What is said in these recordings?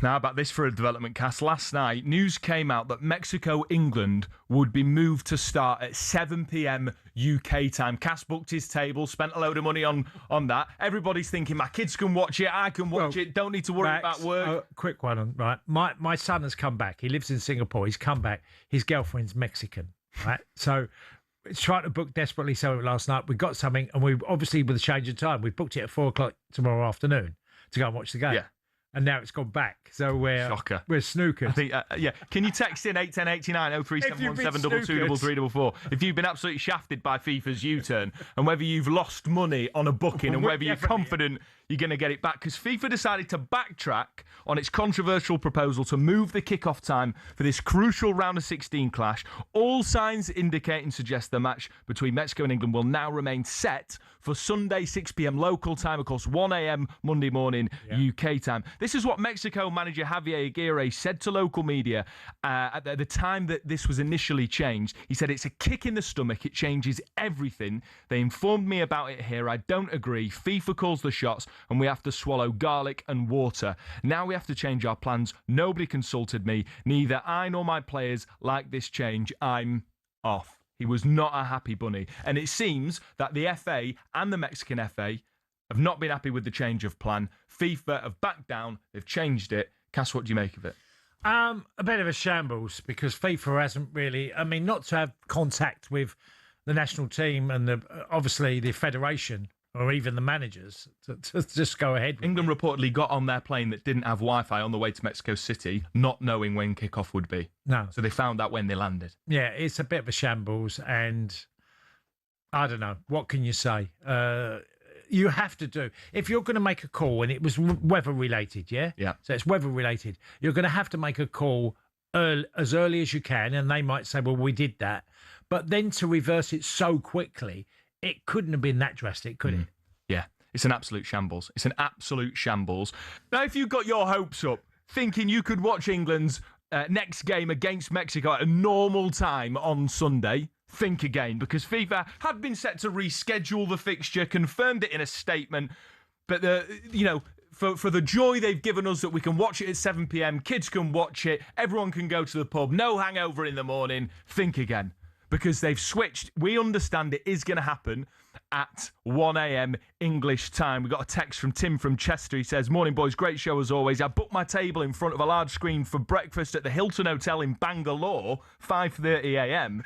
Now, about this for a development cast. Last night, news came out that Mexico-England would be moved to start at 7 p.m. UK time. Cass booked his table, spent a load of money on that. Everybody's thinking, my kids can watch it, I can watch it, don't need to worry about work. Quick one, right? My son has come back. He lives in Singapore. He's come back. His girlfriend's Mexican, right? So it's trying to book desperately something last night. We got something, and we obviously, with the change of time, we booked it at 4 o'clock tomorrow afternoon to go and watch the game. Yeah. And now it's gone back. So we're snookered. I think, yeah. Can you text in 81089 03717223344 if you've been absolutely shafted by FIFA's U-turn and whether you've lost money on a booking and whether you're confident you're going to get it back? Because FIFA decided to backtrack on its controversial proposal to move the kickoff time for this crucial round of 16 clash. All signs indicate and suggest the match between Mexico and England will now remain set for Sunday 6 p.m. local time, of course 1 a.m. Monday morning UK time. This is what Mexico manager Javier Aguirre said to local media at the time that this was initially changed. He said, it's a kick in the stomach. It changes everything. They informed me about it here. I don't agree. FIFA calls the shots and we have to swallow garlic and water. Now we have to change our plans. Nobody consulted me. Neither I nor my players like this change. I'm off. He was not a happy bunny. And it seems that the FA and the Mexican FA have not been happy with the change of plan. FIFA have backed down. They've changed it. Cass, what do you make of it? A bit of a shambles because FIFA hasn't really, not to have contact with the national team and obviously the federation or even the managers to just go ahead. England reportedly got on their plane that didn't have Wi-Fi on the way to Mexico City, not knowing when kickoff would be. No. So they found out when they landed. Yeah, it's a bit of a shambles and I don't know. What can you say? You have to do, if you're going to make a call, and it was weather related, yeah? Yeah. So it's weather related. You're going to have to make a call as early as you can, and they might say, well, we did that. But then to reverse it so quickly, it couldn't have been that drastic, could it? Yeah, it's an absolute shambles. It's an absolute shambles. Now, if you got your hopes up, thinking you could watch England's next game against Mexico at a normal time on Sunday, think again, because FIFA had been set to reschedule the fixture, confirmed it in a statement, but for the joy they've given us that we can watch it at 7 p.m, kids can watch it, everyone can go to the pub, no hangover in the morning, think again, because they've switched. We understand it is going to happen at 1 a.m. English time. We got a text from Tim from Chester. He says, morning boys, great show as always. I booked my table in front of a large screen for breakfast at the Hilton Hotel in Bangalore, 5:30 a.m.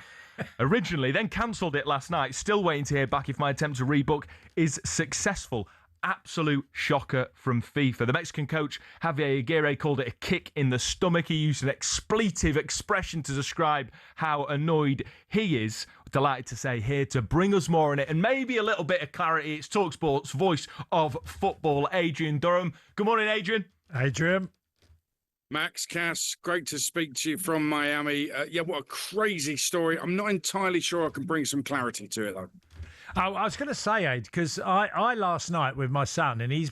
originally, then cancelled it last night. Still waiting to hear back if my attempt to rebook is successful. Absolute shocker from FIFA. The Mexican coach, Javier Aguirre, called it a kick in the stomach. He used an expletive expression to describe how annoyed he is. Delighted to say here to bring us more on it and maybe a little bit of clarity. It's talkSPORT's voice of football, Adrian Durham. Good morning, Adrian. Adrian. Max, Cass, great to speak to you from Miami. What a crazy story. I'm not entirely sure I can bring some clarity to it, though. I was going to say, Aid, because I last night with my son, and he's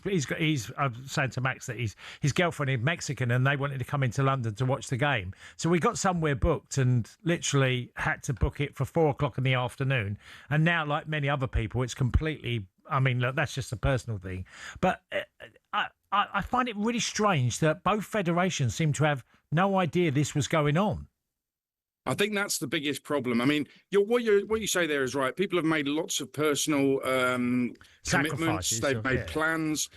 I'm saying to Max that his girlfriend is Mexican, and they wanted to come into London to watch the game. So we got somewhere booked, and literally had to book it for 4 o'clock in the afternoon. And now, like many other people, it's completely. Look, that's just a personal thing, but I find it really strange that both federations seem to have no idea this was going on. I think that's the biggest problem. What you say there is right. People have made lots of personal commitments. They've made plans.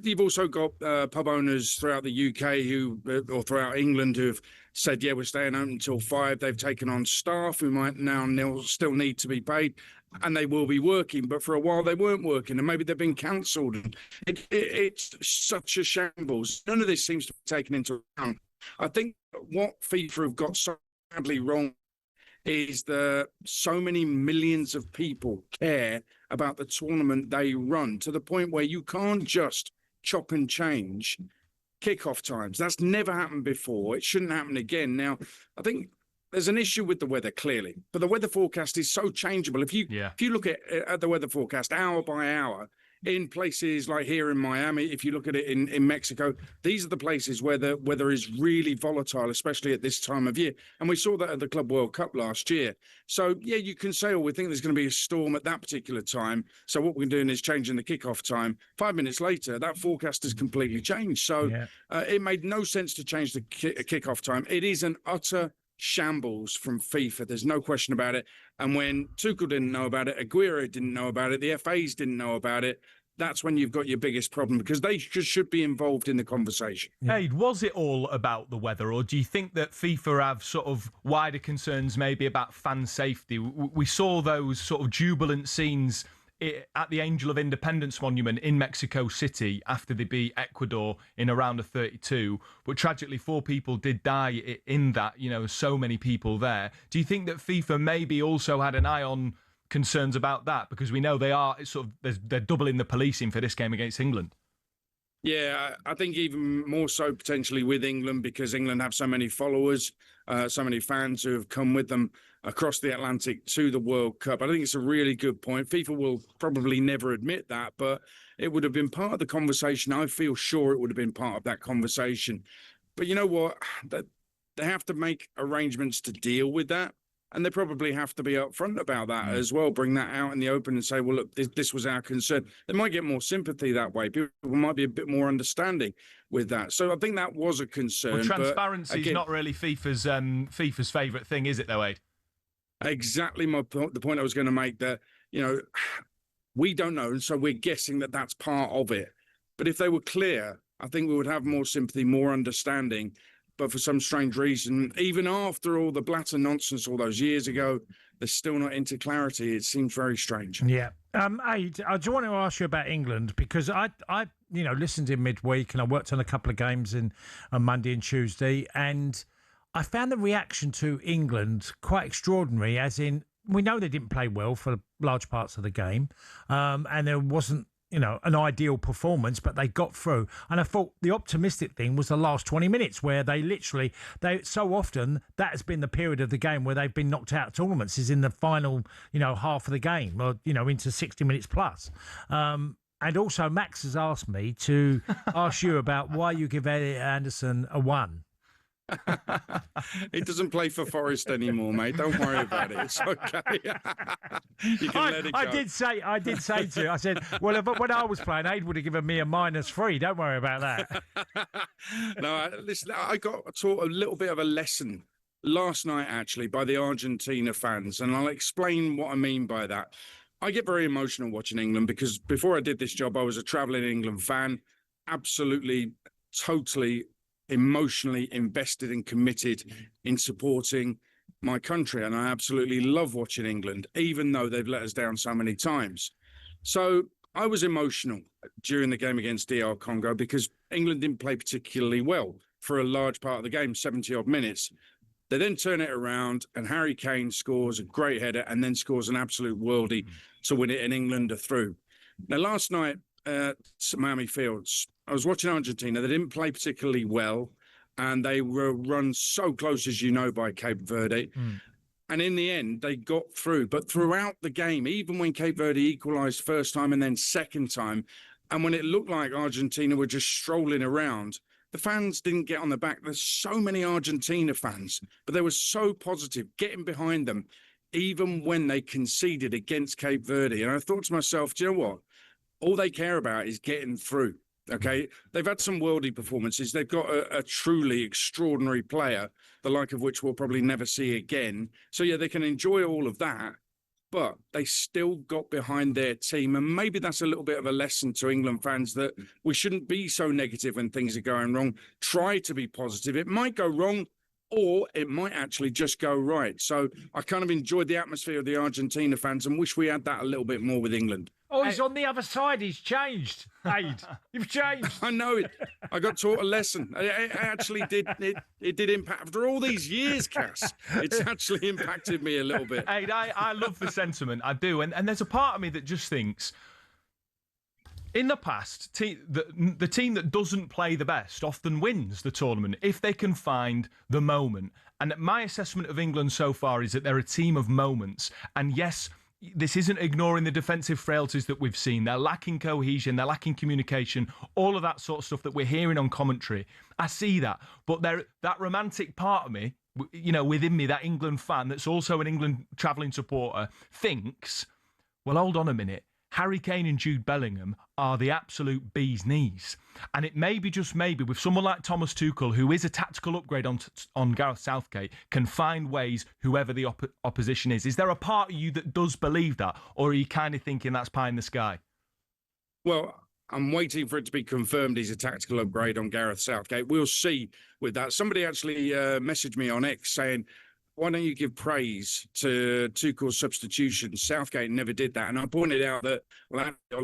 You've also got pub owners throughout the UK or throughout England who have said, yeah, we're staying open until 5. They've taken on staff who might now still need to be paid, and they will be working. But for a while they weren't working, and maybe they've been cancelled. It's such a shambles. None of this seems to be taken into account. I think what FIFA have got so badly wrong is that so many millions of people care about the tournament they run to the point where you can't just chop and change kickoff times. That's never happened before. It shouldn't happen again. Now, I think there's an issue with the weather, clearly, but the weather forecast is so changeable. If you look at the weather forecast hour by hour, in places like here in Miami, if you look at it in Mexico, these are the places where the weather is really volatile, especially at this time of year. And we saw that at the Club World Cup last year. So, yeah, you can say, oh, we think there's going to be a storm at that particular time. So what we're doing is changing the kickoff time. 5 minutes later, that forecast has completely changed. So it made no sense to change the kickoff time. It is an utter shambles from FIFA. There's no question about it. And when Tuchel didn't know about it, Aguero didn't know about it, the FAs didn't know about it, that's when you've got your biggest problem, because they just should be involved in the conversation. Aid, was it all about the weather, or do you think that FIFA have sort of wider concerns maybe about fan safety? We saw those sort of jubilant scenes at the Angel of Independence Monument in Mexico City after they beat Ecuador in a round of 32. But tragically, 4 people did die in that, so many people there. Do you think that FIFA maybe also had an eye on concerns about that? Because we know they're doubling the policing for this game against England. Yeah, I think even more so potentially with England, because England have so many followers, so many fans who have come with them across the Atlantic to the World Cup. I think it's a really good point. FIFA will probably never admit that, but it would have been part of the conversation. I feel sure it would have been part of that conversation. But you know what? They have to make arrangements to deal with that. And they probably have to be upfront about that as well, bring that out in the open and say, well, look, this was our concern. They might get more sympathy that way. People might be a bit more understanding with that. So I think that was a concern. Well, transparency is not really FIFA's favourite thing, is it, though, Aid? Exactly the point I was going to make, that, we don't know. And so we're guessing that that's part of it. But if they were clear, I think we would have more sympathy, more understanding. But for some strange reason, even after all the Blatter nonsense all those years ago, they're still not into clarity. It seems very strange. Yeah. Aid, I just want to ask you about England, because I listened in midweek and I worked on a couple of games on Monday and Tuesday, and I found the reaction to England quite extraordinary, as in, we know they didn't play well for large parts of the game, and there wasn't an ideal performance, but they got through. And I thought the optimistic thing was the last 20 minutes, where they so often, that has been the period of the game where they've been knocked out of tournaments, is in the final, half of the game, or, into 60 minutes plus. And also, Max has asked me to ask you about why you give Elliot Anderson a 1. He doesn't play for Forest anymore, mate. Don't worry about it. It's okay. You can let it go. I did say to you, I said, well, when I was playing, Aid would have given me a -3. Don't worry about that. No, listen, I got taught a little bit of a lesson last night, actually, by the Argentina fans, and I'll explain what I mean by that. I get very emotional watching England, because before I did this job, I was a travelling England fan, absolutely, totally emotionally invested and committed in supporting my country. And I absolutely love watching England, even though they've let us down so many times. So I was emotional during the game against DR Congo, because England didn't play particularly well for a large part of the game, 70-odd minutes. They then turn it around, and Harry Kane scores a great header and then scores an absolute worldie to win it, and England are through. Now, last night at Miami Fields, I was watching Argentina. They didn't play particularly well, and they were run so close, as you know, by Cape Verde. And in the end, they got through. But throughout the game, even when Cape Verde equalised first time and then second time, and when it looked like Argentina were just strolling around, the fans didn't get on the back. There's so many Argentina fans, but they were so positive, getting behind them, even when they conceded against Cape Verde. And I thought to myself, do you know what? All they care about is getting through. Okay, they've had some worldly performances. They've got a truly extraordinary player, the like of which we'll probably never see again. So, yeah, they can enjoy all of that, but they still got behind their team. And maybe that's a little bit of a lesson to England fans, that we shouldn't be so negative when things are going wrong. Try to be positive. It might go wrong, or it might actually just go right. So I kind of enjoyed the atmosphere of the Argentina fans and wish we had that a little bit more with England. Oh, he's on the other side. He's changed. Aid, you've changed. I know it. I got taught a lesson. It actually did. It did impact after all these years, Cass. It's actually impacted me a little bit. Aid, I love the sentiment. I do. And there's a part of me that just thinks, in the past, the team that doesn't play the best often wins the tournament if they can find the moment. And my assessment of England so far is that they're a team of moments. And yes, this isn't ignoring the defensive frailties that we've seen. They're lacking cohesion, they're lacking communication, all of that sort of stuff that we're hearing on commentary. I see that. But that romantic part of me, within me, that England fan that's also an England travelling supporter, thinks, well, hold on a minute. Harry Kane and Jude Bellingham are the absolute bee's knees. And it may be, just maybe, with someone like Thomas Tuchel, who is a tactical upgrade on Gareth Southgate, can find ways, whoever the opposition is. Is there a part of you that does believe that? Or are you kind of thinking that's pie in the sky? Well, I'm waiting for it to be confirmed he's a tactical upgrade on Gareth Southgate. We'll see with that. Somebody actually messaged me on X saying, why don't you give praise to Tuchel's substitution? Southgate never did that. And I pointed out that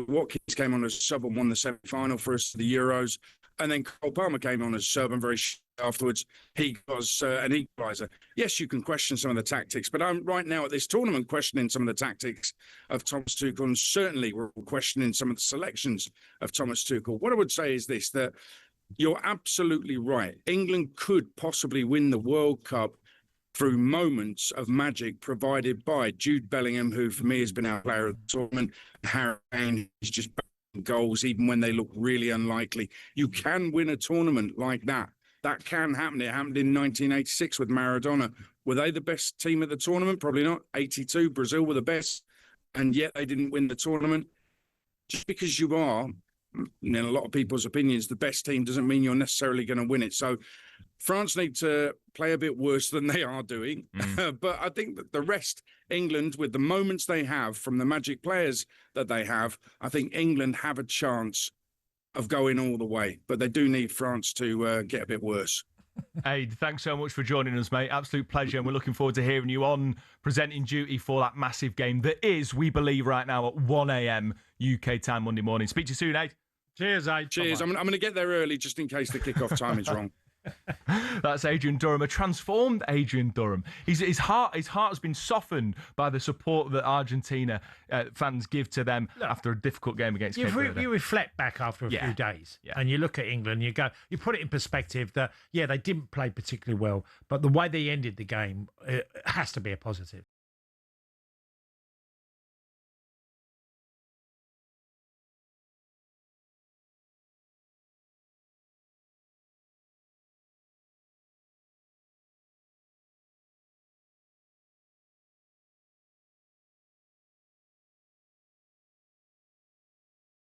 Watkins came on as sub and won the semi-final for us, the Euros. And then Cole Palmer came on as sub and very afterwards he was an equaliser. Yes, you can question some of the tactics, but I'm right now at this tournament questioning some of the tactics of Thomas Tuchel, and certainly we're questioning some of the selections of Thomas Tuchel. What I would say is this, that you're absolutely right. England could possibly win the World Cup through moments of magic provided by Jude Bellingham, who for me has been our player of the tournament. Harry Kane is just banging goals even when they look really unlikely. You can win a tournament like that. That can happen. It happened in 1986 with Maradona. Were they the best team at the tournament? Probably not. 82, Brazil were the best, and yet they didn't win the tournament. Just because you are, in a lot of people's opinions, the best team doesn't mean you're necessarily going to win it. So France need to play a bit worse than they are doing. But I think that the rest, England, with the moments they have from the magic players that they have, I think England have a chance of going all the way. But they do need France to get a bit worse. Aid, thanks so much for joining us, mate. Absolute pleasure. And we're looking forward to hearing you on presenting duty for that massive game that is, we believe right now, at 1 a.m. UK time Monday morning. Speak to you soon, Aid. Cheers, Aid. Cheers. I'm going to get there early just in case the kickoff time is wrong. That's Adrian Durham, a transformed Adrian Durham. His heart has been softened by the support that Argentina fans give to them after a difficult game against Cape Verde. You reflect back after a few days and you look at England, you put it in perspective that, they didn't play particularly well, but the way they ended the game, it has to be a positive.